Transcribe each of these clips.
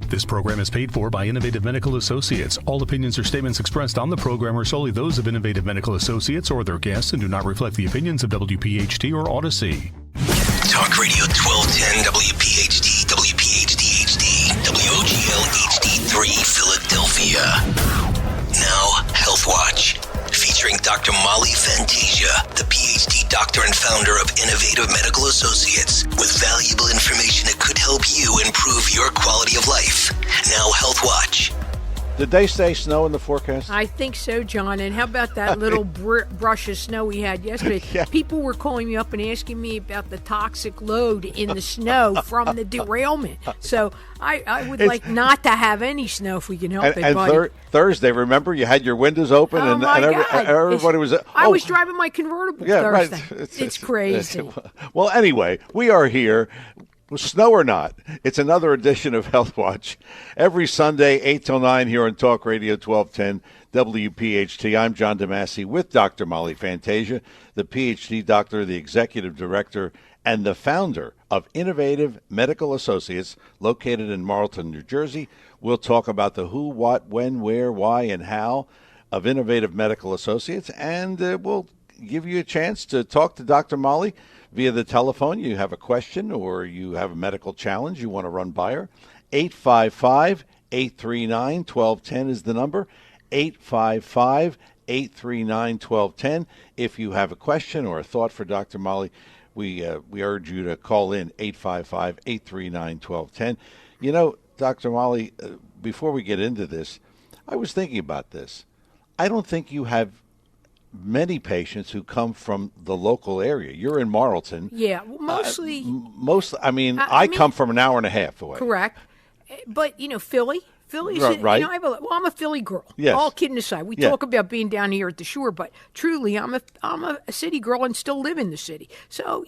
This program is paid for by Innovative Medical Associates. All opinions or statements expressed on the program are solely those of Innovative Medical Associates or their guests and do not reflect the opinions of WPH.D or Odyssey. Talk Radio 1210 WPH.D, WPH.D HD, WOGL HD3 Philadelphia. Now, Health Watch, featuring Dr. Molly Fantasia, the PhD doctor and founder of Innovative Medical Associates, with valuable information that could help you improve your quality of life. Now, Health Watch. Did they say snow in the forecast? I think so, John. And how about that little brush of snow we had yesterday? Yeah. People were calling me up and asking me about the toxic load in the snow from the derailment. So I would like not to have any snow if we can help it, buddy. Thursday, remember, you had your windows open and everybody was... I was driving my convertible Thursday. Right. It's crazy. Well, anyway, we are here. Snow or not, it's another edition of Health Watch. Every Sunday, 8 till 9 here on Talk Radio 1210 WPHT. I'm John DeMasi with Dr. Molly Fantasia, the PhD doctor, the executive director, and the founder of Innovative Medical Associates, located in Marlton, New Jersey. We'll talk about the who, what, when, where, why, and how of Innovative Medical Associates, and we'll give you a chance to talk to Dr. Molly via the telephone. You have a question or you have a medical challenge you want to run by her. 855-839-1210 is the number. 855-839-1210. If you have a question or a thought for Dr. Molly, we urge you to call in 855-839-1210. You know, Dr. Molly, before we get into this, I was thinking about this. I don't think you have many patients who come from the local area. You're in Marlton. Yeah, mostly. I come from an hour and a half away. Correct. But, Philly's, right. I'm a Philly girl. Yes. All kidding aside. We talk about being down here at the shore, but truly, I'm a city girl and still live in the city. So,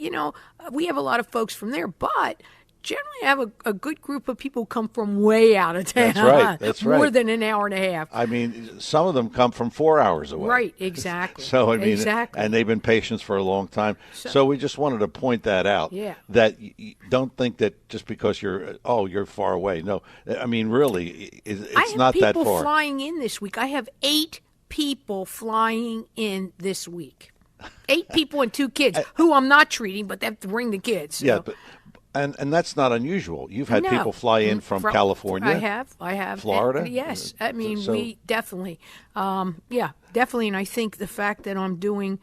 we have a lot of folks from there, but generally I have a good group of people who come from way out of town. That's right. More than an hour and a half. I mean, some of them come from 4 hours away. Right, exactly. So, exactly. And they've been patients for a long time. So we just wanted to point that out. Yeah. That don't think that just because you're far away. No, I mean, really, it's not that far. I have people flying in this week. I have 8 people flying in this week. 8 people and 2 kids who I'm not treating, but they have to bring the kids. So. Yeah, but And that's not unusual. You've had people fly in from California. I have. Florida? Yes. I mean, we definitely, definitely. And I think the fact that I'm doing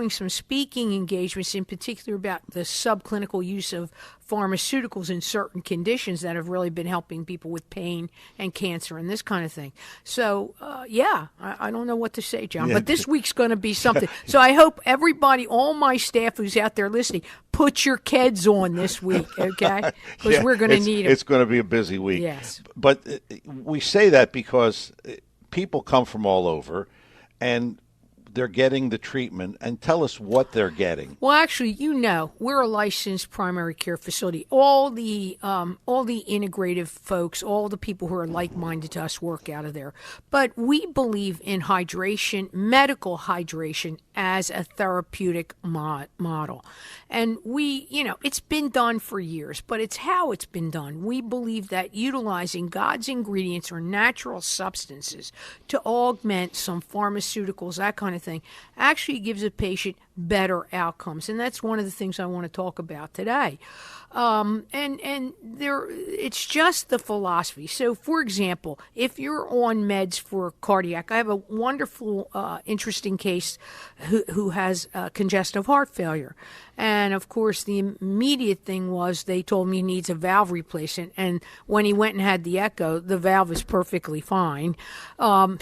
some speaking engagements, in particular about the subclinical use of pharmaceuticals in certain conditions that have really been helping people with pain and cancer and this kind of thing. So, I don't know what to say, John, but this week's going to be something. So I hope everybody, all my staff who's out there listening, put your kids on this week, okay? Because we're going to need them. It's going to be a busy week. Yes. But we say that because people come from all over, and they're getting the treatment, and tell us what they're getting. Well, actually, we're a licensed primary care facility. All the integrative folks, all the people who are like-minded to us work out of there. But we believe in hydration, medical hydration, as a therapeutic model. And it's been done for years, but it's how it's been done. We believe that utilizing God's ingredients or natural substances to augment some pharmaceuticals, that kind of thing, actually gives a patient better outcomes. And that's one of the things I want to talk about today. It's just the philosophy. So, for example, if you're on meds for cardiac, I have a wonderful, interesting case who has congestive heart failure. And, of course, the immediate thing was they told me he needs a valve replacement. And when he went and had the echo, the valve is perfectly fine.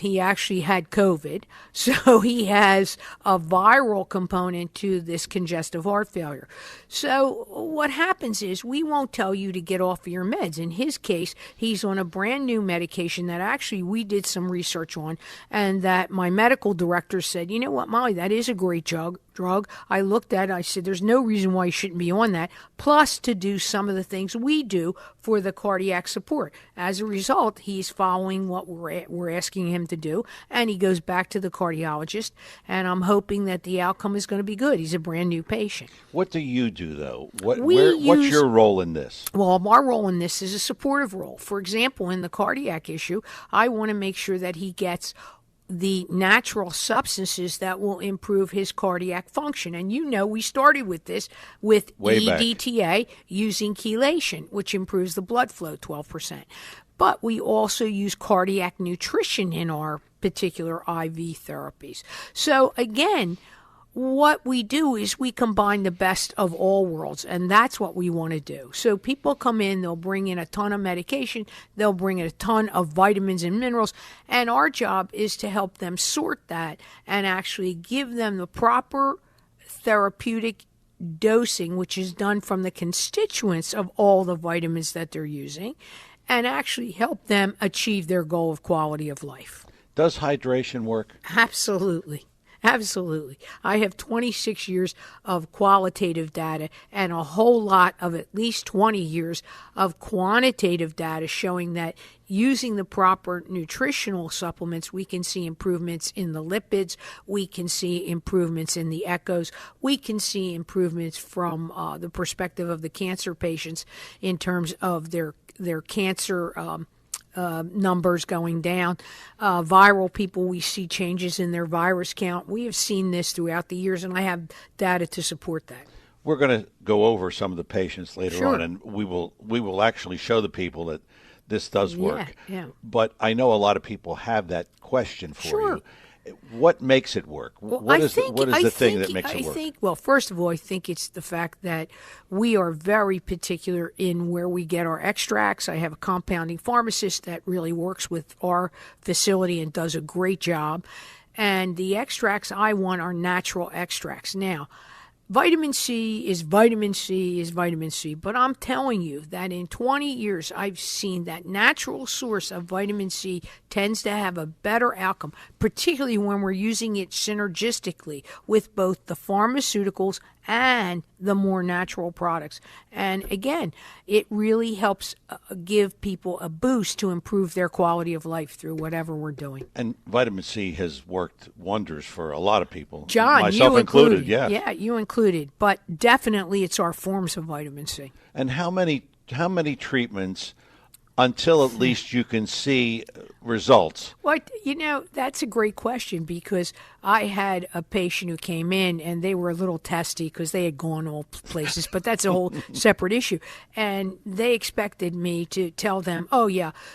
He actually had COVID. So he has a viral component to this congestive heart failure. So what happens is we won't tell you to get off of your meds. In his case, he's on a brand new medication that actually we did some research on, and that my medical director said, you know what, Molly, that is a great drug. drug. I looked at it, I said, there's no reason why he shouldn't be on that, plus to do some of the things we do for the cardiac support. As a result, he's following what we're asking him to do, and he goes back to the cardiologist, and I'm hoping that the outcome is going to be good. He's a brand new patient. What do you do, though? What's use- your role in this? Well, our role in this is a supportive role. For example, in the cardiac issue, I want to make sure that he gets the natural substances that will improve his cardiac function. And we started with this with EDTA using chelation, which improves the blood flow 12%. But we also use cardiac nutrition in our particular IV therapies. So again, what we do is we combine the best of all worlds, and that's what we want to do. So people come in, they'll bring in a ton of medication, they'll bring in a ton of vitamins and minerals, and our job is to help them sort that and actually give them the proper therapeutic dosing, which is done from the constituents of all the vitamins that they're using, and actually help them achieve their goal of quality of life. Does hydration work? Absolutely. Absolutely. I have 26 years of qualitative data and a whole lot of at least 20 years of quantitative data showing that using the proper nutritional supplements, we can see improvements in the lipids, we can see improvements in the echoes, we can see improvements from the perspective of the cancer patients in terms of their cancer numbers going down. Viral people, we see changes in their virus count. We have seen this throughout the years, and I have data to support that. We're going to go over some of the patients later Sure. on, and we will actually show the people that this does work. Yeah. But I know a lot of people have that question for Sure. you. What makes it work? Well, What is the thing that makes it work? Well, first of all, I think it's the fact that we are very particular in where we get our extracts. I have a compounding pharmacist that really works with our facility and does a great job. And the extracts I want are natural extracts. Now, vitamin C is vitamin C is vitamin C, but I'm telling you that in 20 years, I've seen that natural source of vitamin C tends to have a better outcome, particularly when we're using it synergistically with both the pharmaceuticals and the more natural products. And again, it really helps give people a boost to improve their quality of life through whatever we're doing. And vitamin C has worked wonders for a lot of people, John, myself you included. Yeah. Yeah, you included. But definitely it's our forms of vitamin C. And how many treatments until at least you can see results? Well, that's a great question, because I had a patient who came in and they were a little testy because they had gone all places, but that's a whole separate issue. And they expected me to tell them,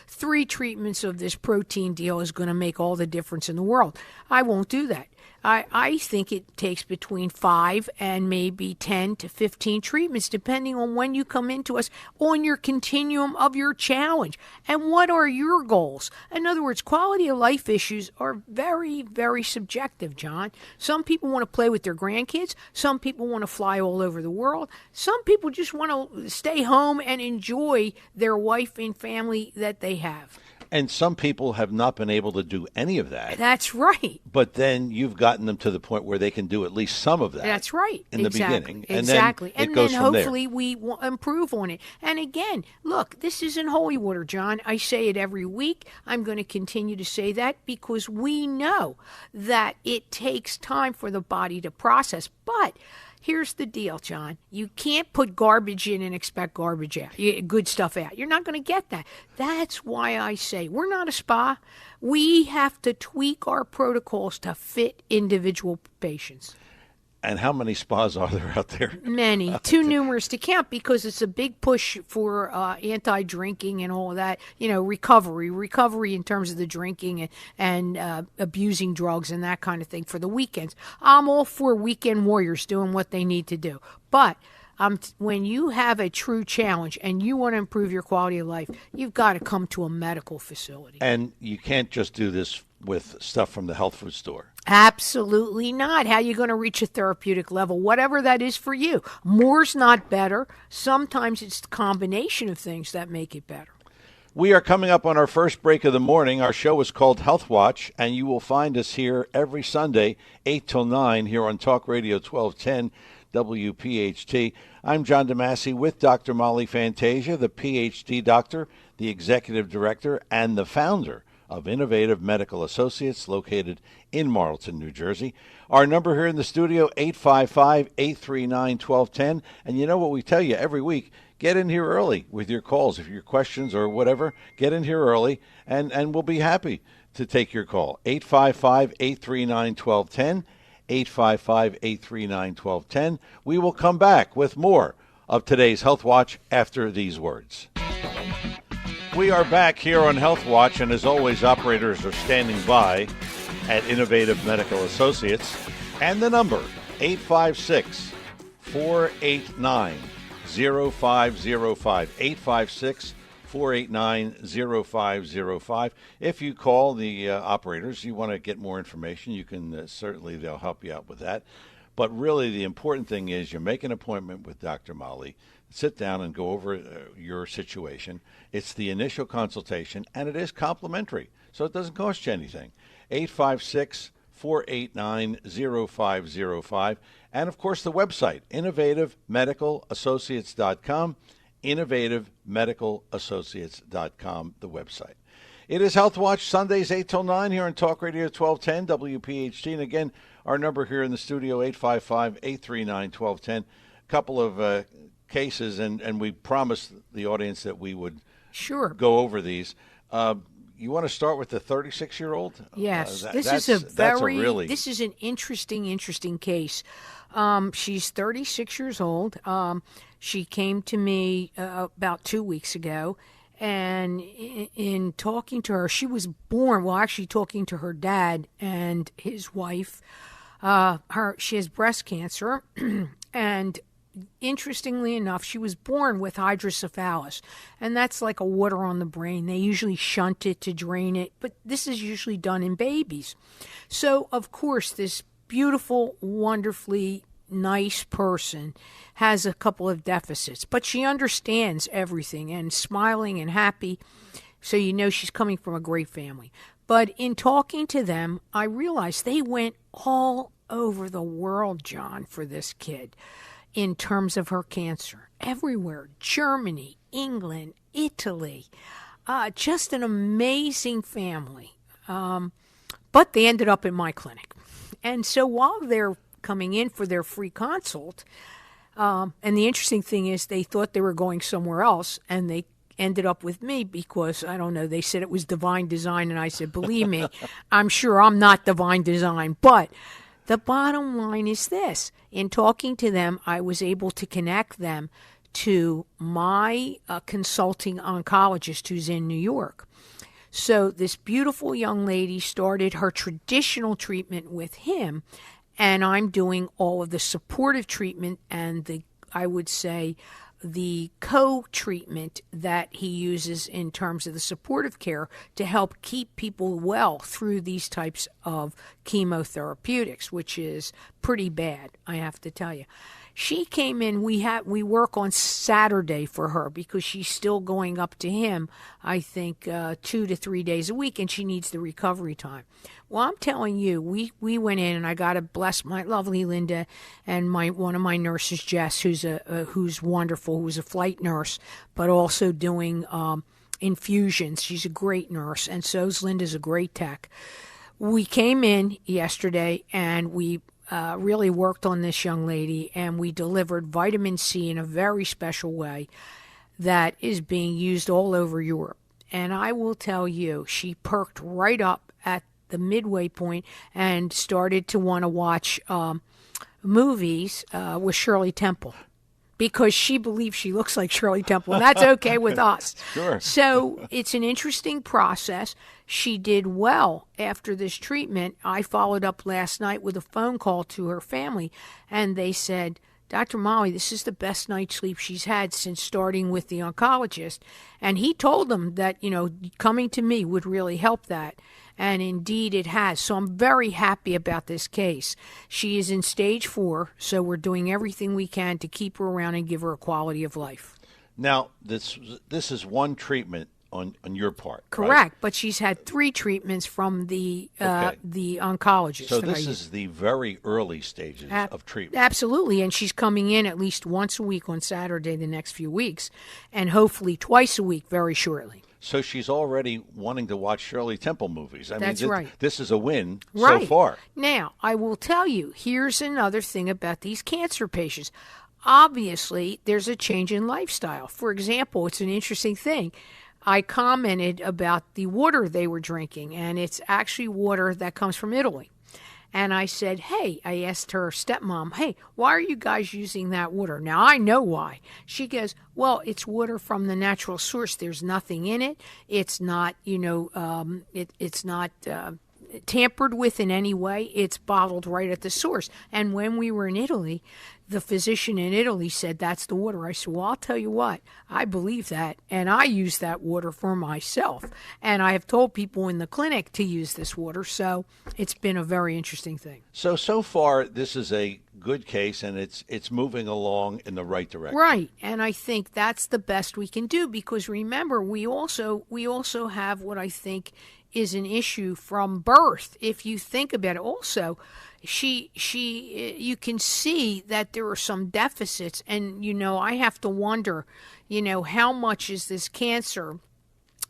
3 treatments of this protein deal is going to make all the difference in the world. I won't do that. I think it takes between 5 and maybe 10 to 15 treatments, depending on when you come into us on your continuum of your challenge. And what are your goals? In other words, quality of life issues are very, very subjective, John. Some people want to play with their grandkids. Some people want to fly all over the world. Some people just want to stay home and enjoy their wife and family that they have. And some people have not been able to do any of that. That's right. But then you've gotten them to the point where they can do at least some of that. That's right. In the beginning. And exactly. Then it goes from there. Hopefully we will improve on it. And again, look, this isn't holy water, John. I say it every week. I'm going to continue to say that because we know that it takes time for the body to process. But here's the deal, John. You can't put garbage in and expect garbage out, good stuff out. You're not going to get that. That's why I say we're not a spa. We have to tweak our protocols to fit individual patients. And how many spas are there out there? Many. Too numerous to count, because it's a big push for anti-drinking and all of that, recovery in terms of the drinking and abusing drugs and that kind of thing for the weekends. I'm all for weekend warriors doing what they need to do. But when you have a true challenge and you want to improve your quality of life, you've got to come to a medical facility. And you can't just do this with stuff from the health food store. Absolutely not. How are you going to reach a therapeutic level? Whatever that is for you. More's not better. Sometimes it's the combination of things that make it better. We are coming up on our first break of the morning. Our show is called Health Watch, and you will find us here every Sunday, 8 till 9, here on Talk Radio 1210 WPHT. I'm John DeMasi with Dr. Molly Fantasia, the Ph.D. doctor, the executive director, and the founder of Innovative Medical Associates, located in Marlton, New Jersey. Our number here in the studio, 855-839-1210. And you know what we tell you every week? Get in here early with your calls. If your questions or whatever, get in here early, and we'll be happy to take your call. 855-839-1210, 855-839-1210. We will come back with more of today's Health Watch after these words. We are back here on Health Watch, and as always, operators are standing by at Innovative Medical Associates. And the number, 856-489-0505, 856-489-0505. If you call the operators, you want to get more information, you can certainly, they'll help you out with that. But really, the important thing is you make an appointment with Dr. Molly, sit down and go over your situation. It's the initial consultation, and it is complimentary, so it doesn't cost you anything. 856-489-0505. And, of course, the website, innovativemedicalassociates.com, innovativemedicalassociates.com, the website. It is Health Watch, Sundays 8 till 9 here on Talk Radio 1210 WPHT. And, again, our number here in the studio, 855-839-1210. A couple of cases, and we promised the audience that we would go over these. You want to start with the 36-year-old? Yes, this is an interesting case. She's 36 years old. She came to me about 2 weeks ago, and in talking to her, she was born. Well, actually, talking to her dad and his wife. She has breast cancer, and interestingly enough, she was born with hydrocephalus, and that's like a water on the brain. They usually shunt it to drain it, but this is usually done in babies. So, of course, this beautiful, wonderfully nice person has a couple of deficits, but she understands everything and smiling and happy, so you know she's coming from a great family. But in talking to them, I realized they went all over the world, John, for this kid. In terms of her cancer, everywhere, Germany, England, Italy, just an amazing family. But they ended up in my clinic. And so while they're coming in for their free consult, and the interesting thing is they thought they were going somewhere else, and they ended up with me because, I don't know, they said it was divine design, and I said, believe me, I'm sure I'm not divine design, but the bottom line is this. In talking to them, I was able to connect them to my consulting oncologist who's in New York. So this beautiful young lady started her traditional treatment with him, and I'm doing all of the supportive treatment and the co-treatment that he uses in terms of the supportive care to help keep people well through these types of chemotherapeutics, which is pretty bad, I have to tell you. She came in, we work on Saturday for her because she's still going up to him, I think, 2 to 3 days a week, and she needs the recovery time. Well, I'm telling you, we went in, and I got to bless my lovely Linda and one of my nurses, Jess, who's wonderful, who's a flight nurse, but also doing infusions. She's a great nurse, and so's Linda's a great tech. We came in yesterday, and we really worked on this young lady, and we delivered vitamin C in a very special way that is being used all over Europe. And I will tell you, she perked right up at the midway point and started to want to watch movies with Shirley Temple, because she believes she looks like Shirley Temple, and that's okay with us. Sure. So it's an interesting process. She did well after this treatment. I followed up last night with a phone call to her family, and they said, Dr. Molly, this is the best night's sleep she's had since starting with the oncologist. And he told them that, coming to me would really help that. And indeed it has. So I'm very happy about this case. She is in stage 4, so we're doing everything we can to keep her around and give her a quality of life. Now, this is one treatment on your part. Correct, right? but she's had 3 treatments from the Okay. the oncologist. So that I this use. is the very early stages of treatment. Absolutely, and she's coming in at least once a week on Saturday the next few weeks, and hopefully twice a week very shortly. So she's already wanting to watch Shirley Temple movies. I That's mean, right. This is a win Right. so far. Now, I will tell you, here's another thing about these cancer patients. Obviously, there's a change in lifestyle. For example, it's an interesting thing. I commented about the water they were drinking, and it's actually water that comes from Italy. And I said, hey, I asked her stepmom, hey, why are you guys using that water? Now, I know why. She goes, well, it's water from the natural source. There's nothing in it. It's not, it's not tampered with in any way. It's bottled right at the source. And when we were in Italy, the physician in Italy said, that's the water. I said, well, I'll tell you what, I believe that, and I use that water for myself. And I have told people in the clinic to use this water, so it's been a very interesting thing. So far, this is a good case, and it's moving along in the right direction. Right, and I think that's the best we can do, because remember, we also have what I think is an issue from birth. If you think about it, also, you can see that there are some deficits, and I have to wonder, how much is this cancer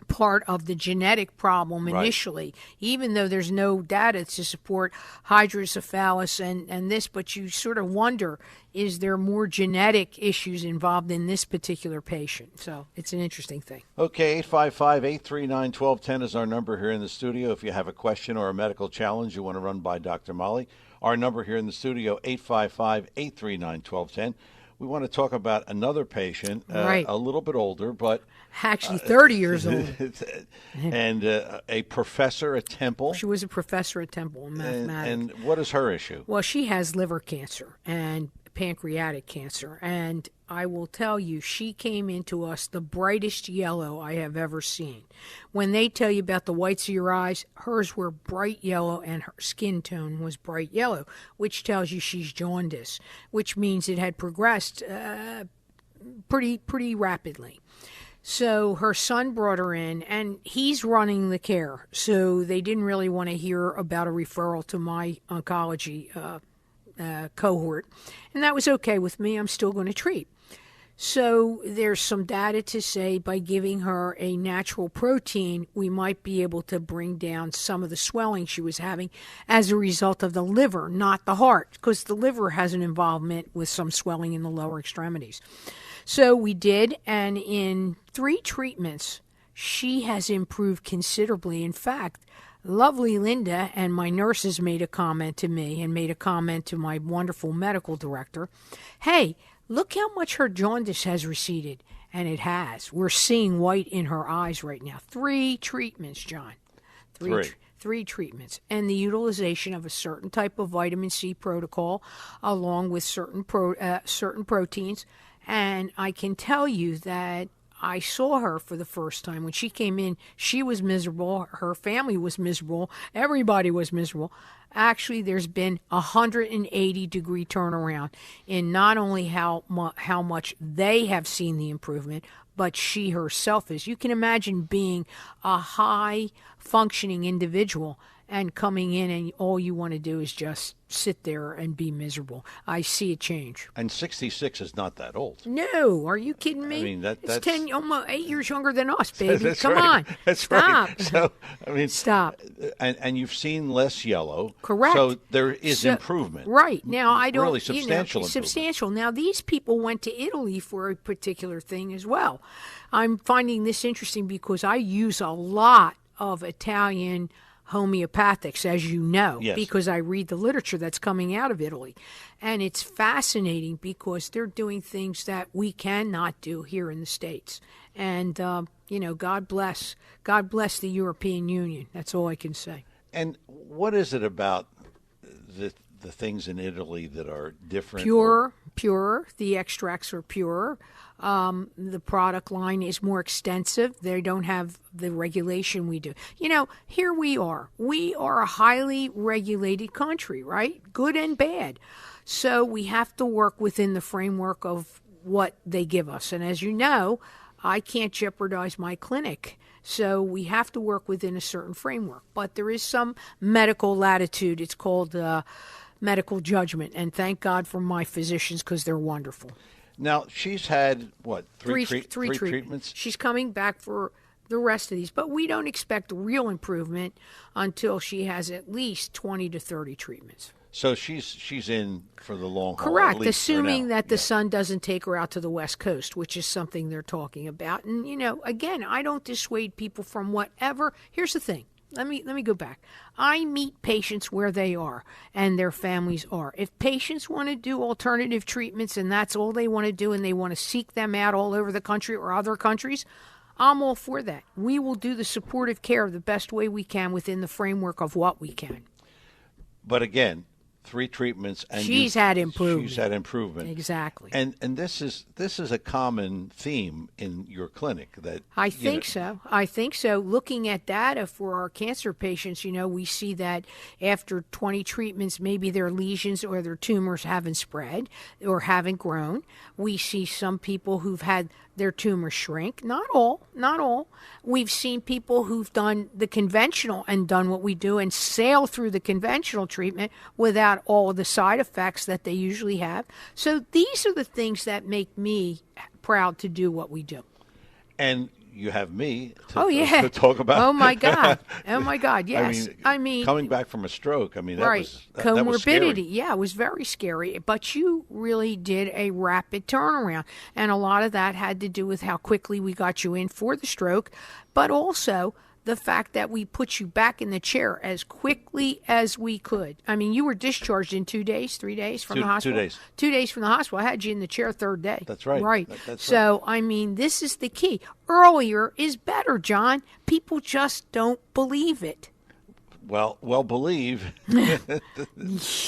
part of the genetic problem initially, even though there's no data to support hydrocephalus and this, but you sort of wonder, is there more genetic issues involved in this particular patient? So it's an interesting thing. Okay, 855-839-1210 is our number here in the studio. If you have a question or a medical challenge you want to run by Dr. Molly, our number here in the studio, 855-839-1210. We want to talk about another patient, a little bit older, but actually 30 years old. And a professor at Temple. She was a professor at Temple in mathematics. And what is her issue? Well, she has liver cancer and pancreatic cancer. And I will tell you, she came into us the brightest yellow I have ever seen. When they tell you about the whites of your eyes, hers were bright yellow and her skin tone was bright yellow, which tells you she's jaundice, which means it had progressed pretty rapidly. So her son brought her in, and he's running the care. So they didn't really want to hear about a referral to my oncology cohort. And that was okay with me. I'm still going to treat. So there's some data to say by giving her a natural protein, we might be able to bring down some of the swelling she was having as a result of the liver, not the heart, because the liver has an involvement with some swelling in the lower extremities. So we did, and in 3 treatments, she has improved considerably. In fact, lovely Linda and my nurses made a comment to me and made a comment to my wonderful medical director. Hey, look how much her jaundice has receded. And it has. We're seeing white in her eyes right now. 3 treatments, John. Three treatments. And the utilization of a certain type of vitamin C protocol along with certain proteins. And I can tell you that I saw her for the first time. When she came in, she was miserable. Her family was miserable. Everybody was miserable. Actually, there's been a 180-degree turnaround in not only how much they have seen the improvement, but she herself is. You can imagine being a high-functioning individual and coming in and all you want to do is just sit there and be miserable. I see a change. And 66 is not that old. No, are you kidding me? I mean, it's almost 8 years younger than us, baby. That's Come right. on. That's Stop. right. So, I mean, stop. And you've seen less yellow. Correct. So there is improvement. Right. Now, I don't... Really substantial improvement. Substantial. Now, these people went to Italy for a particular thing as well. I'm finding this interesting because I use a lot of Italian homeopathics, as you know, yes, because I read the literature that's coming out of Italy. And it's fascinating because they're doing things that we cannot do here in the States. And, God bless the European Union. That's all I can say. And what is it about the things in Italy that are different? Pure. The extracts are pure. The product line is more extensive. They don't have the regulation we do. Here we are. We are a highly regulated country, right? Good and bad. So we have to work within the framework of what they give us. And as you know, I can't jeopardize my clinic. So we have to work within a certain framework. But there is some medical latitude. It's called medical judgment. And thank God for my physicians because they're wonderful. Now, she's had, what, three treatments. treatments? She's coming back for the rest of these. But we don't expect real improvement until she has at least 20 to 30 treatments. So she's in for the long haul. Correct, at least assuming that the Yeah. sun doesn't take her out to the West Coast, which is something they're talking about. And, again, I don't dissuade people from whatever. Here's the thing. Let me go back. I meet patients where they are and their families are. If patients want to do alternative treatments and that's all they want to do and they want to seek them out all over the country or other countries, I'm all for that. We will do the supportive care the best way we can within the framework of what we can. But again, 3 treatments, and She's had improvement. She's had improvement. Exactly. And this is a common theme in your clinic that I think so. I think so. Looking at data for our cancer patients, we see that after 20 treatments, maybe their lesions or their tumors haven't spread or haven't grown. We see some people who've had their tumors shrink. Not all. We've seen people who've done the conventional and done what we do and sail through the conventional treatment without all of the side effects that they usually have. So these are the things that make me proud to do what we do. And you have me to talk about. Oh my God! Yes, I mean, coming back from a stroke. I mean, that right. was Comorbidity. That was scary. Yeah, it was very scary. But you really did a rapid turnaround, and a lot of that had to do with how quickly we got you in for the stroke, but also the fact that we put you back in the chair as quickly as we could. I mean, you were discharged in 2 days, 3 days from the hospital. 2 days. 2 days from the hospital. I had you in the chair third day. That's right. Right. That's so, I mean, this is the key. Earlier is better, John. People just don't believe it. Well, believe.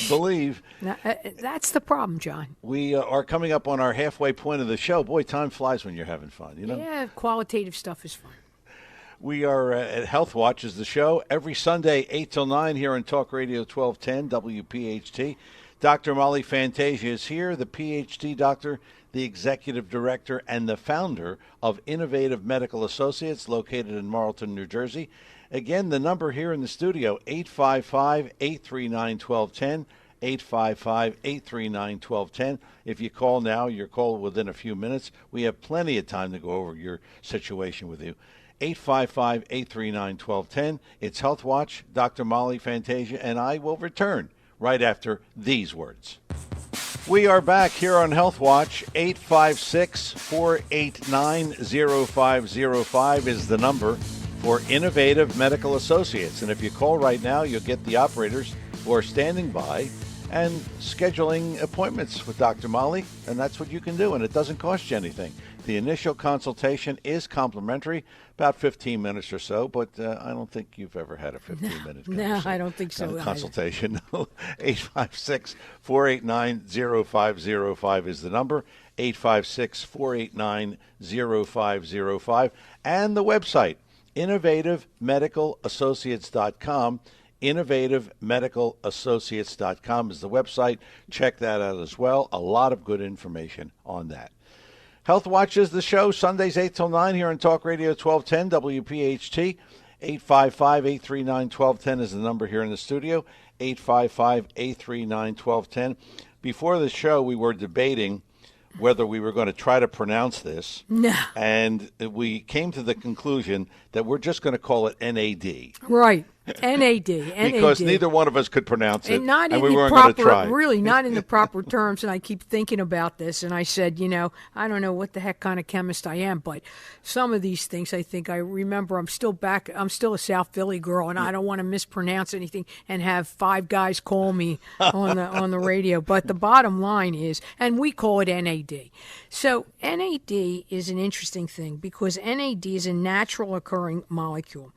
Believe. That's the problem, John. We are coming up on our halfway point of the show. Boy, time flies when you're having fun, Yeah, qualitative stuff is fun. We are at Health Watch is the show every Sunday, 8 till 9 here on Talk Radio 1210 WPHT. Dr. Molly Fantasia is here, the PhD doctor, the executive director, and the founder of Innovative Medical Associates located in Marlton, New Jersey. Again, the number here in the studio, 855-839-1210, 855-839-1210. If you call now, your call within a few minutes. We have plenty of time to go over your situation with you. 855-839-1210. It's Health Watch. Dr. Molly Fantasia and I will return right after these words. We are back here on Health Watch. 856-489-0505 is the number for Innovative Medical Associates. And if you call right now, you'll get the operators who are standing by and scheduling appointments with Dr. Molly, and that's what you can do, and it doesn't cost you anything. The initial consultation is complimentary, about 15 minutes or so, but I don't think you've ever had a 15-minute No, I don't think so. Consultation. 856-489-0505 is the number, 856-489-0505, and the website, innovativemedicalassociates.com. InnovativeMedicalAssociates.com is the website. Check that out as well. A lot of good information on that. Health Watch is the show, Sundays 8 till 9 here on Talk Radio 1210 WPHT. 855-839-1210 is the number here in the studio, 855-839-1210. Before the show, we were debating whether we were going to try to pronounce this. No. And we came to the conclusion that we're just going to call it NAD. Right. NAD. Because neither one of us could pronounce it, and not and in we the weren't proper, going to try. really not in the proper terms. And I keep thinking about this, and I said, I don't know what the heck kind of chemist I am, but some of these things I think I remember. I'm still a South Philly girl, and I don't want to mispronounce anything and have 5 guys call me on the radio. But the bottom line is, and we call it NAD. So NAD is an interesting thing because NAD is a natural occurring molecule.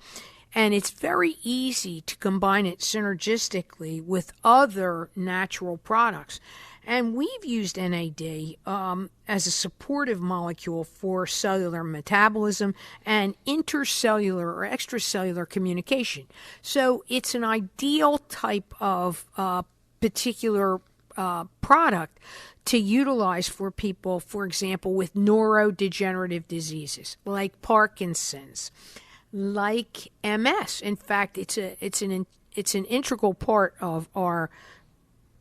And it's very easy to combine it synergistically with other natural products. And we've used NAD as a supportive molecule for cellular metabolism and intercellular or extracellular communication. So it's an ideal type of particular product to utilize for people, for example, with neurodegenerative diseases like Parkinson's, like MS. In fact, it's an integral part of our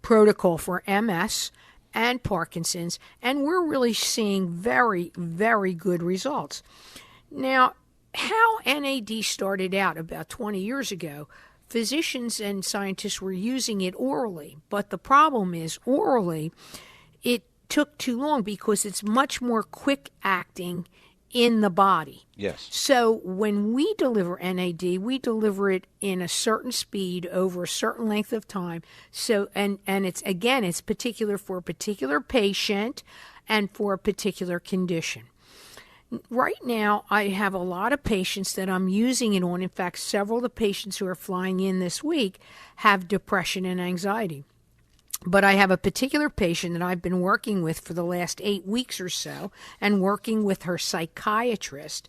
protocol for MS and Parkinson's, and we're really seeing very, very good results. Now, how NAD started out about 20 years ago, physicians and scientists were using it orally, but the problem is orally, it took too long because it's much more quick acting in the body. Yes. So when we deliver NAD, we deliver it in a certain speed over a certain length of time. So and it's particular for a particular patient and for a particular condition. Right now, I have a lot of patients that I'm using it on. In fact, several of the patients who are flying in this week have depression and anxiety. But I have a particular patient that I've been working with for the last 8 weeks or so and working with her psychiatrist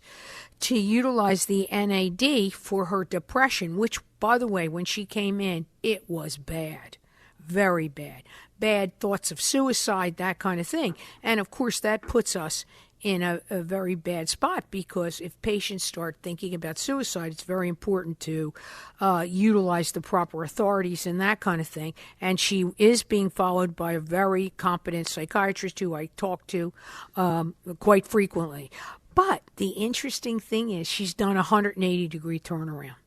to utilize the NAD for her depression, which, by the way, when she came in, it was bad, very bad. Bad thoughts of suicide, that kind of thing. And, of course, that puts us in a very bad spot, because if patients start thinking about suicide, it's very important to utilize the proper authorities and that kind of thing. And she is being followed by a very competent psychiatrist who I talk to quite frequently. But the interesting thing is she's done a 180-degree turnaround.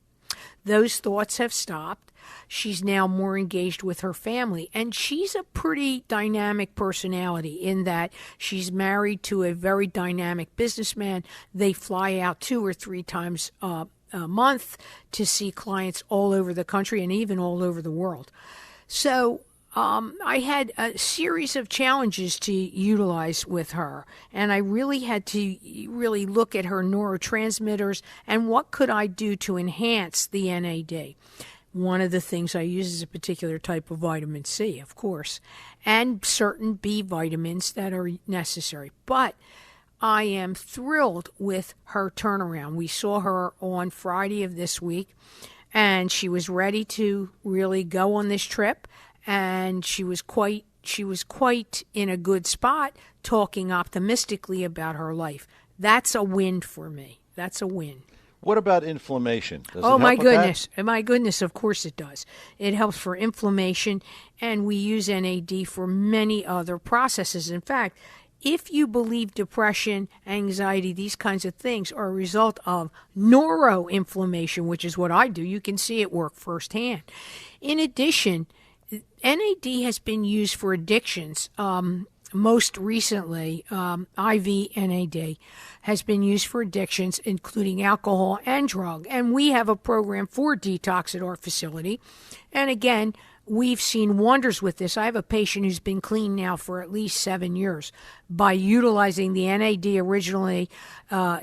Those thoughts have stopped. She's now more engaged with her family, and she's a pretty dynamic personality in that she's married to a very dynamic businessman. They fly out 2 or 3 times a month to see clients all over the country and even all over the world. So I had a series of challenges to utilize with her, and I really had to really look at her neurotransmitters and what could I do to enhance the NAD. One of the things I use is a particular type of vitamin C, of course, and certain B vitamins that are necessary. But I am thrilled with her turnaround. We saw her on Friday of this week, and she was ready to really go on this trip, and she was quite in a good spot, talking optimistically about her life. That's a win for me. That's a win. What about inflammation? Does it Oh, help my with goodness. My goodness, of course it does. It helps for inflammation, and we use NAD for many other processes. In fact, if you believe depression, anxiety, these kinds of things are a result of neuroinflammation, which is what I do, you can see it work firsthand. In addition, NAD has been used for addictions. Most recently, IV NAD has been used for addictions, including alcohol and drug. And we have a program for detox at our facility. And again, we've seen wonders with this. I have a patient who's been clean now for at least 7 years by utilizing the NAD originally,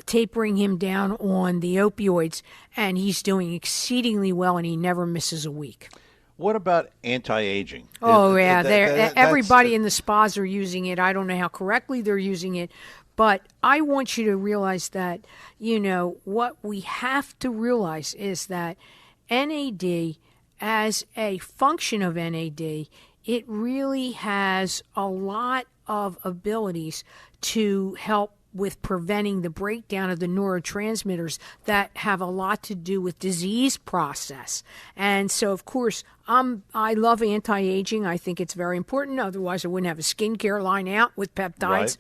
tapering him down on the opioids, and he's doing exceedingly well, and he never misses a week. What about anti-aging? Oh, yeah. Everybody in the spas are using it. I don't know how correctly they're using it, but I want you to realize that, what we have to realize is that NAD, as a function of NAD, it really has a lot of abilities to help with preventing the breakdown of the neurotransmitters that have a lot to do with disease process. And so, of course, I love anti-aging. I think it's very important. Otherwise, I wouldn't have a skincare line out with peptides. Right.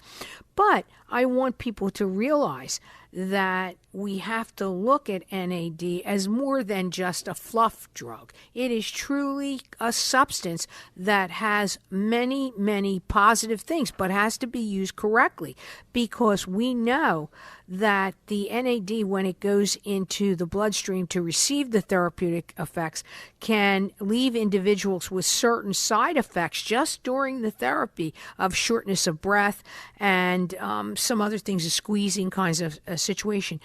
But I want people to realize that we have to look at NAD as more than just a fluff drug. It is truly a substance that has many, many positive things, but has to be used correctly, because we know that the NAD, when it goes into the bloodstream to receive the therapeutic effects, can leave individuals with certain side effects just during the therapy of shortness of breath and some other things, a squeezing kinds of situation.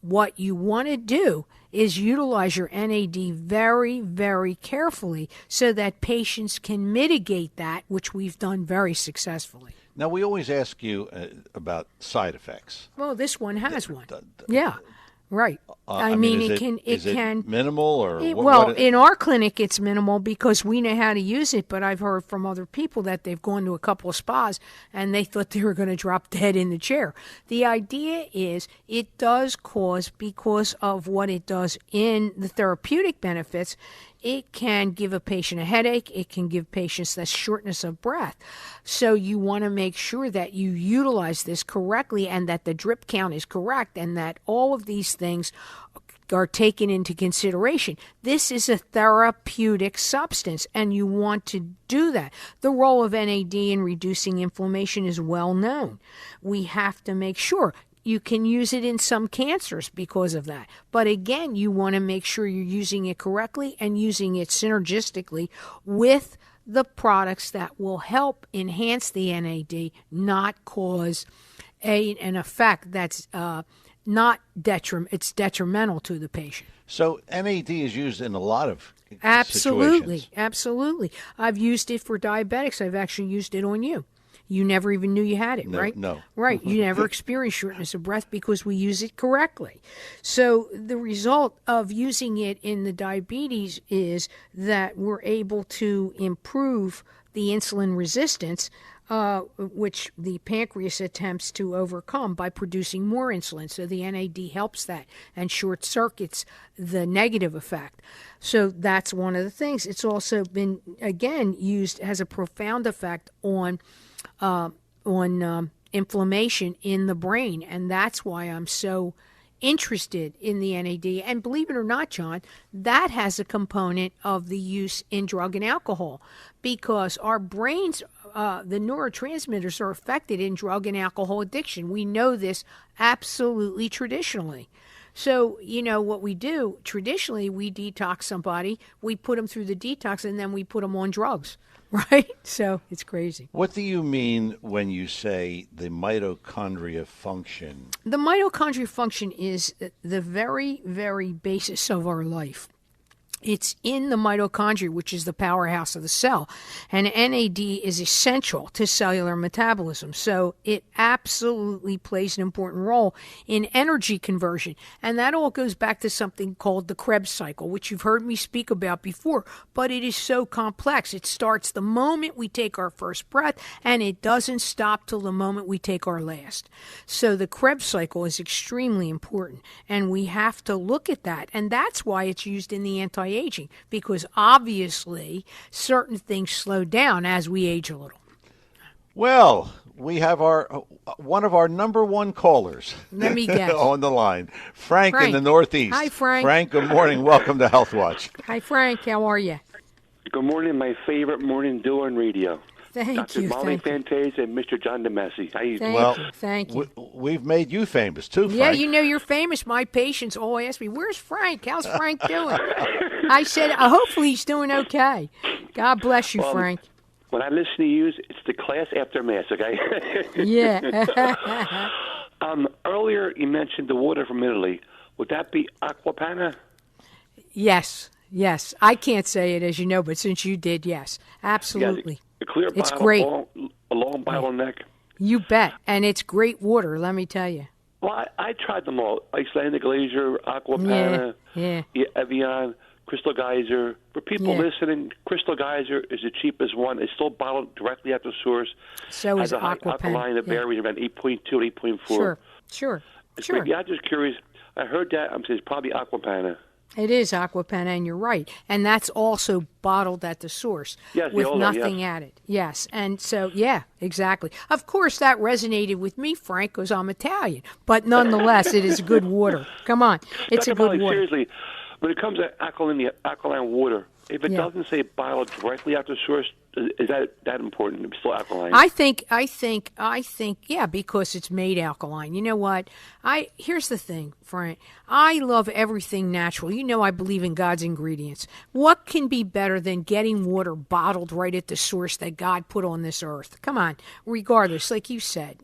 What you want to do is utilize your NAD very, very carefully so that patients can mitigate that, which we've done very successfully. Now, we always ask you about side effects. Well, this one has one. Yeah, Right. Is it minimal or in our clinic it's minimal because we know how to use it, but I've heard from other people that they've gone to a couple of spas and they thought they were going to drop dead in the chair. The idea is it does cause, because of what it does in the therapeutic benefits, it can give a patient a headache. It can give patients that shortness of breath. So you want to make sure that you utilize this correctly and that the drip count is correct and that all of these things are taken into consideration. This is a therapeutic substance, and you want to do that. The role of NAD in reducing inflammation is well known. We have to make sure. You can use it in some cancers because of that. But again, you want to make sure you're using it correctly and using it synergistically with the products that will help enhance the NAD, not cause an effect that's not it's detrimental to the patient. So NAD is used in a lot of situations. Absolutely. I've used it for diabetics. I've actually used it on you. You never even knew you had it, right? No. Right. You never experienced shortness of breath because we use it correctly. So the result of using it in the diabetes is that we're able to improve the insulin resistance, which the pancreas attempts to overcome by producing more insulin. So the NAD helps that and short circuits the negative effect. So that's one of the things. It's also been, again, used, has a profound effect on inflammation in the brain, and that's why I'm so interested in the NAD. And believe it or not, John, that has a component of the use in drug and alcohol, because our brains, the neurotransmitters are affected in drug and alcohol addiction. We know this absolutely traditionally. So, what we do traditionally, we detox somebody, we put them through the detox, and then we put them on drugs. Right? So it's crazy. What do you mean when you say the mitochondria function? The mitochondria function is the very, very basis of our life. It's in the mitochondria, which is the powerhouse of the cell. And NAD is essential to cellular metabolism. So it absolutely plays an important role in energy conversion. And that all goes back to something called the Krebs cycle, which you've heard me speak about before. But it is so complex. It starts the moment we take our first breath, and it doesn't stop till the moment we take our last. So the Krebs cycle is extremely important. And we have to look at that. And that's why it's used in the anti-aging, because obviously certain things slow down as we age a little. Well, we have one of our number one callers. Let me guess. On the line. Frank in the Northeast. Hi, Frank. Frank, good morning. Welcome to Health Watch. Hi, Frank. How are you? Good morning, my favorite morning duo on radio. Thank you. Dr. Molly Fantasia and Mr. John DeMasi. How you doing? Thank you. We've made you famous, too, Frank. Yeah, you're famous. My patients all ask me, where's Frank? How's Frank doing? I said, hopefully he's doing okay. God bless you, Frank. When I listen to you, it's the class after Mass, okay? Yeah. Earlier, you mentioned the water from Italy. Would that be Aquapana? Yes. I can't say it, as you know, but since you did, yes. Absolutely. Yeah, the clear it's bottle, great. A long bottle neck. You bet. And it's great water, let me tell you. Well, I tried them all. Icelandic Glacier, Aquapana, Evian, Crystal Geyser. For people listening, Crystal Geyser is the cheapest one. It's still bottled directly at the source. So is Aquapana. Alkaline, it varies around 8.2 and 8.4. Sure. Yeah, I'm just curious. I heard that. I'm saying it's probably Aquapana. It is Aquapana, and you're right. And that's also bottled at the source with nothing added. Yes. And so, yeah, exactly. Of course, that resonated with me, Frank, because I'm Italian. But nonetheless, it is good water. Come on. It's a good water. Seriously, when it comes to alkaline water, if it doesn't say bottled directly at the source, is that important? It's still alkaline. I think, yeah, because it's made alkaline. You know what? Here's the thing, Frank. I love everything natural. You know I believe in God's ingredients. What can be better than getting water bottled right at the source that God put on this earth? Come on, regardless, like you said,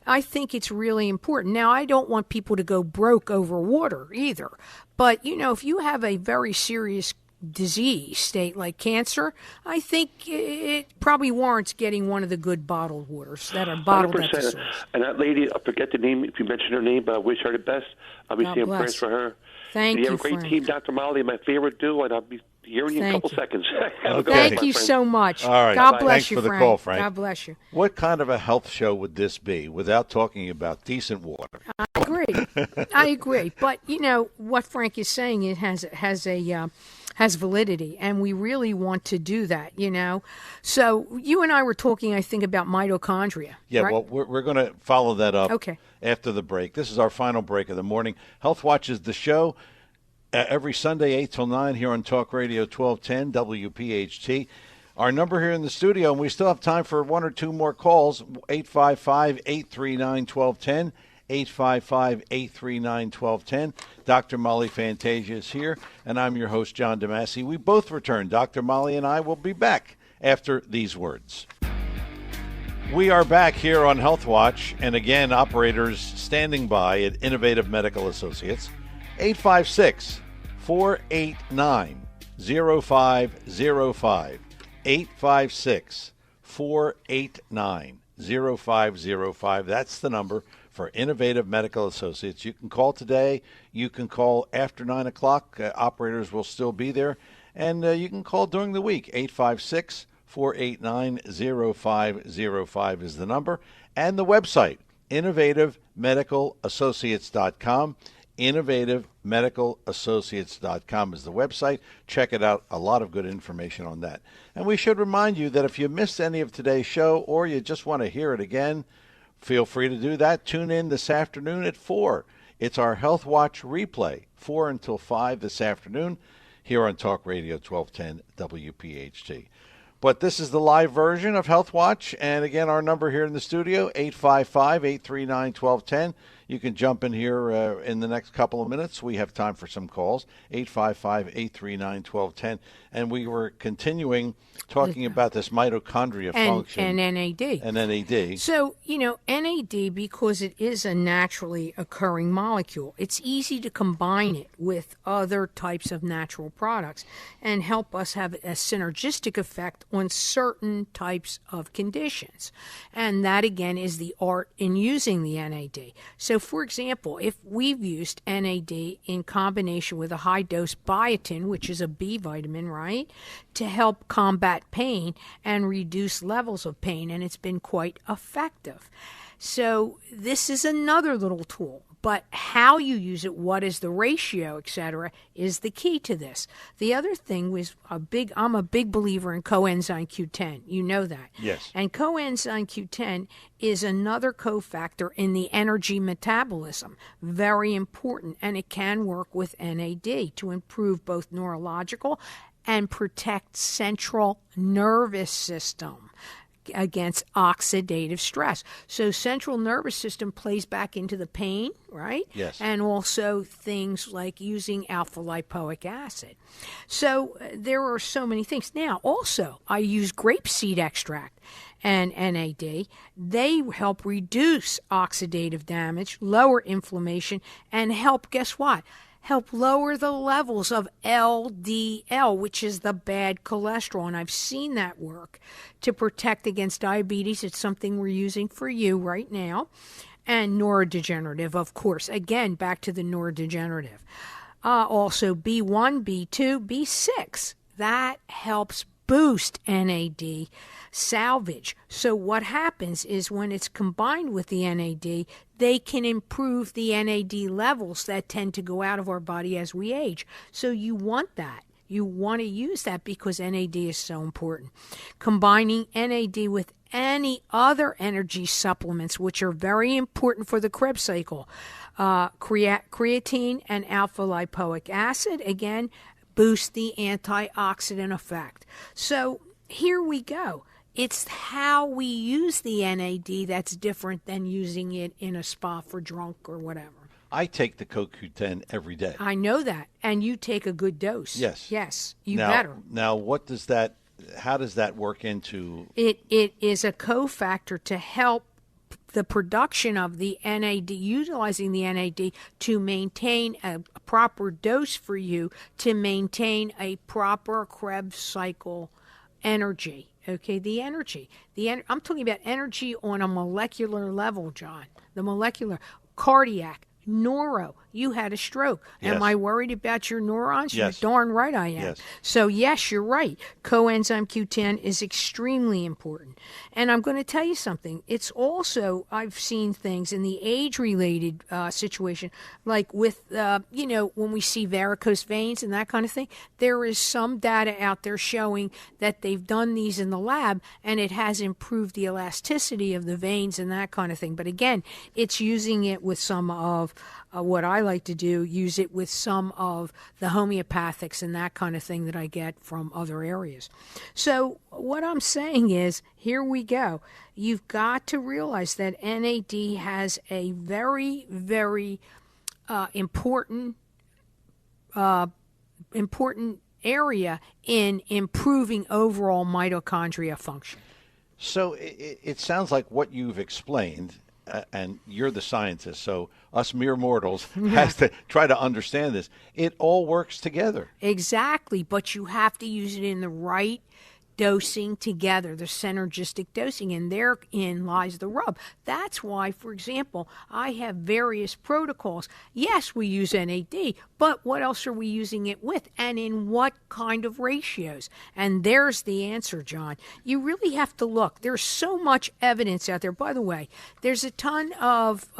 I think it's really important. Now, I don't want people to go broke over water either. But, if you have a very serious disease state like cancer, I think it probably warrants getting one of the good bottled waters that are bottled at the 100%. source. And that lady, I forget the name if you mentioned her name, but I wish her the best. I'll be God saying bless. prayers for her. Thank you you, have a great Frank. team, Dr. Molly, my favorite duo, and I'll be hearing you in a couple seconds. Have a good Thank one, you my friend. so much. All right. God Bye. bless Thanks you, for the Frank. call, Frank. God bless you. What kind of a health show would this be without talking about decent water? I agree. I agree. But you know what Frank is saying, it has validity, and we really want to do that. You know, so you and I were talking, I think, about mitochondria. Yeah, right? well, we're going to follow that up Okay. after the break. This is our final break of the morning. Health Watch is the show every Sunday, 8 till 9 here on Talk Radio 1210 WPHT. Our number here in the studio, and we still have time for one or two more calls, 855-839-1210, 855-839-1210. Dr. Molly Fantasia is here, and I'm your host, John DeMasi. We both return. Dr. Molly and I will be back after these words. We are back here on Health Watch, and again, operators standing by at Innovative Medical Associates, 856-489-0505, 856-489-0505. That's the number for Innovative Medical Associates. You can call today. You can call after 9 o'clock. Operators will still be there. And you can call during the week. 856-489-0505 is the number. And the website, innovativemedicalassociates.com. innovativemedicalassociates.com is the website. Check it out. A lot of good information on that. And we should remind you that if you missed any of today's show or you just want to hear it again, feel free to do that. Tune in this afternoon at 4. It's our Health Watch replay, 4 until 5 this afternoon here on Talk Radio 1210 WPHT. But this is the live version of Health Watch. And again, our number here in the studio, 855-839-1210. You can jump in here in the next couple of minutes. We have time for some calls, 855-839-1210. And we were continuing talking about this mitochondria function. And NAD. And NAD. So, you know, NAD, because it is a naturally occurring molecule, it's easy to combine it with other types of natural products and help us have a synergistic effect on certain types of conditions. And that, again, is the art in using the NAD. So, for example, if we've used NAD in combination with a high-dose biotin, which is a B vitamin, right, to help combat pain and reduce levels of pain, and it's been quite effective. So this is another little tool. But how you use it, what is the ratio, etc., is the key to this. The other thing was I'm a big believer in coenzyme Q10. You know that. Yes. And coenzyme Q10 is another cofactor in the energy metabolism. Very important. And it can work with NAD to improve both neurological and protect central nervous system against oxidative stress. So central nervous system plays back into the pain, right? Yes. And also things like using alpha lipoic acid. So there are so many things. Now, also, I use grapeseed extract and NAD. They help reduce oxidative damage, lower inflammation, and help, guess what? Help lower the levels of LDL, which is the bad cholesterol. And I've seen that work to protect against diabetes. It's something we're using for you right now. And neurodegenerative, of course. Again, back to the neurodegenerative. Also B1, B2, B6. That helps boost NAD salvage. So what happens is when it's combined with the NAD, they can improve the NAD levels that tend to go out of our body as we age. So you want that. You want to use that because NAD is so important. Combining NAD with any other energy supplements, which are very important for the Krebs cycle, creatine and alpha lipoic acid, again, boost the antioxidant effect. So here we go. It's how we use the NAD that's different than using it in a spa for drunk or whatever. I take the CoQ10 every day. I know that. And you take a good dose. Yes. Yes, you better. Now, how does that work into? It is a cofactor to help the production of the NAD, utilizing the NAD to maintain a proper dose for you, to maintain a proper Krebs cycle energy. Okay, the energy. I'm talking about energy on a molecular level, John. The molecular, cardiac, neuro. You had a stroke. Yes. Am I worried about your neurons? Yes. You're darn right I am. Yes. So, yes, you're right. Coenzyme Q10 is extremely important. And I'm going to tell you something. It's also, I've seen things in the age-related situation, like with, when we see varicose veins and that kind of thing, there is some data out there showing that they've done these in the lab and it has improved the elasticity of the veins and that kind of thing. But again, it's using it with some of what I like to do, use it with some of the homeopathics and that kind of thing that I get from other areas. So what I'm saying is, here we go. You've got to realize that NAD has a very, very important area in improving overall mitochondria function. So it sounds like what you've explained, and you're the scientist, so us mere mortals has to try to understand this. It all works together. Exactly, but you have to use it in the right dosing together, the synergistic dosing, and therein lies the rub. That's why, for example, I have various protocols. Yes, we use NAD, but what else are we using it with, and in what kind of ratios? And there's the answer, John. You really have to look. There's so much evidence out there. By the way, there's a ton of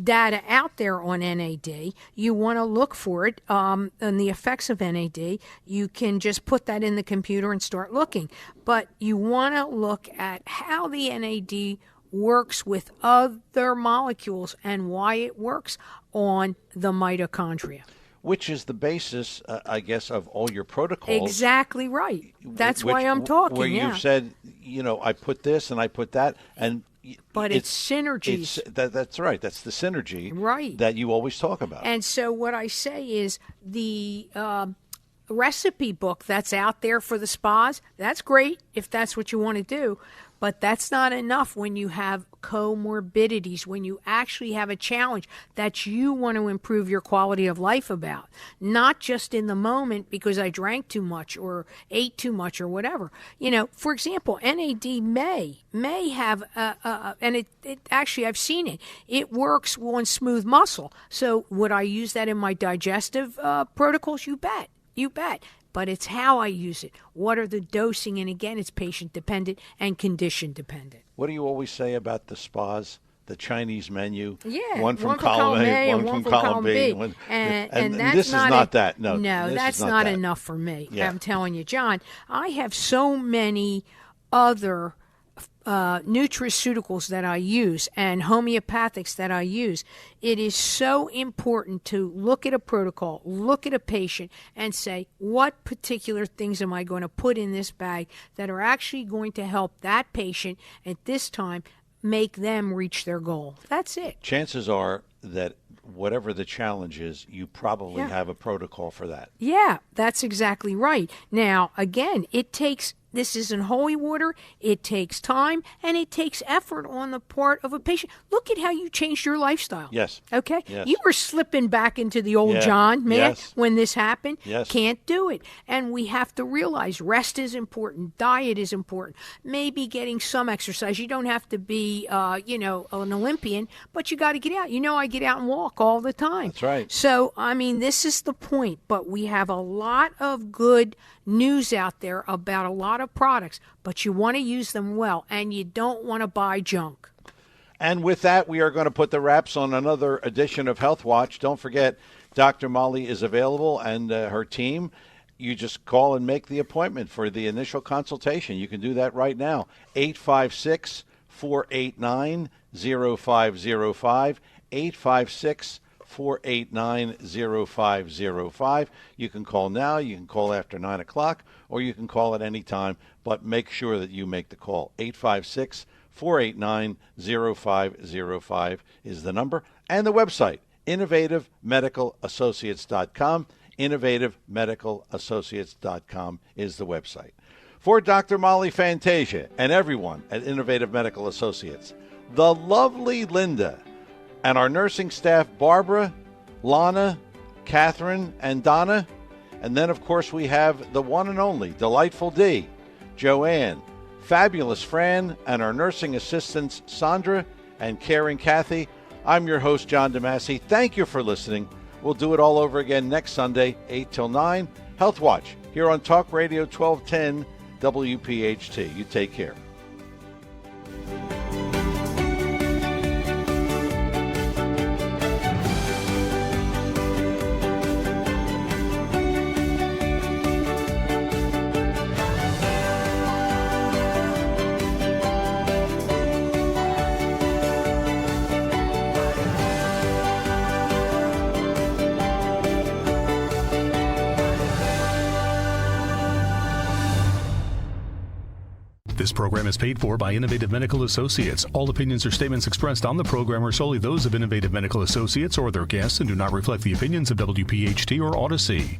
data out there on NAD. You want to look for it and the effects of NAD. You can just put that in the computer and start looking. But you want to look at how the NAD works with other molecules and why it works on the mitochondria. Which is the basis, I guess, of all your protocols. Exactly right. That's why I'm talking. Where you've said, I put this and I put that, and but it's synergies. That's right. That's the synergy right that you always talk about. And so what I say is the recipe book that's out there for the spas, that's great if that's what you want to do. But that's not enough when you have comorbidities, when you actually have a challenge that you want to improve your quality of life about, not just in the moment because I drank too much or ate too much or whatever. For example, NAD may have, and it actually, I've seen it. It works on smooth muscle. So would I use that in my digestive protocols? You bet. You bet. But it's how I use it. What are the dosing? And again, it's patient dependent and condition dependent. What do you always say about the spas, the Chinese menu? Yeah, one from column A, and one from column B. And that's this is not that. No, that's not enough for me. Yeah. I'm telling you, John, I have so many other nutraceuticals that I use and homeopathics that I use. It is so important to look at a protocol, look at a patient, and say, what particular things am I going to put in this bag that are actually going to help that patient at this time make them reach their goal? That's it. Chances are that whatever the challenge is, you probably have a protocol for that. Yeah, that's exactly right. Now, again, this isn't holy water. It takes time and it takes effort on the part of a patient. Look at how you changed your lifestyle. Yes. Okay? Yes. You were slipping back into the old John, man, when this happened. Yes. Can't do it. And we have to realize rest is important. Diet is important. Maybe getting some exercise. You don't have to be, an Olympian, but you got to get out. I get out and walk all the time. That's right. So, this is the point. But we have a lot of good news out there about a lot of products, but you want to use them well, and you don't want to buy junk. And with that, we are going to put the wraps on another edition of Health Watch. Don't forget, Dr. Molly is available and her team. You just call and make the appointment for the initial consultation. You can do that right now. 856-489-0505, 856-489-0505. You can call now, you can call after 9 o'clock, or you can call at any time, but make sure that you make the call. 856-489-0505 is the number. And the website, innovativemedicalassociates.com. innovativemedicalassociates.com is the website. For Dr. Molly Fantasia and everyone at Innovative Medical Associates, the lovely Linda, and our nursing staff, Barbara, Lana, Catherine, and Donna. And then, of course, we have the one and only Delightful D, Joanne, Fabulous Fran, and our nursing assistants, Sandra and Caring Kathy. I'm your host, John DeMasi. Thank you for listening. We'll do it all over again next Sunday, 8 till 9. Health Watch here on Talk Radio 1210 WPHT. You take care. This program is paid for by Innovative Medical Associates. All opinions or statements expressed on the program are solely those of Innovative Medical Associates or their guests and do not reflect the opinions of WPHT or Odyssey.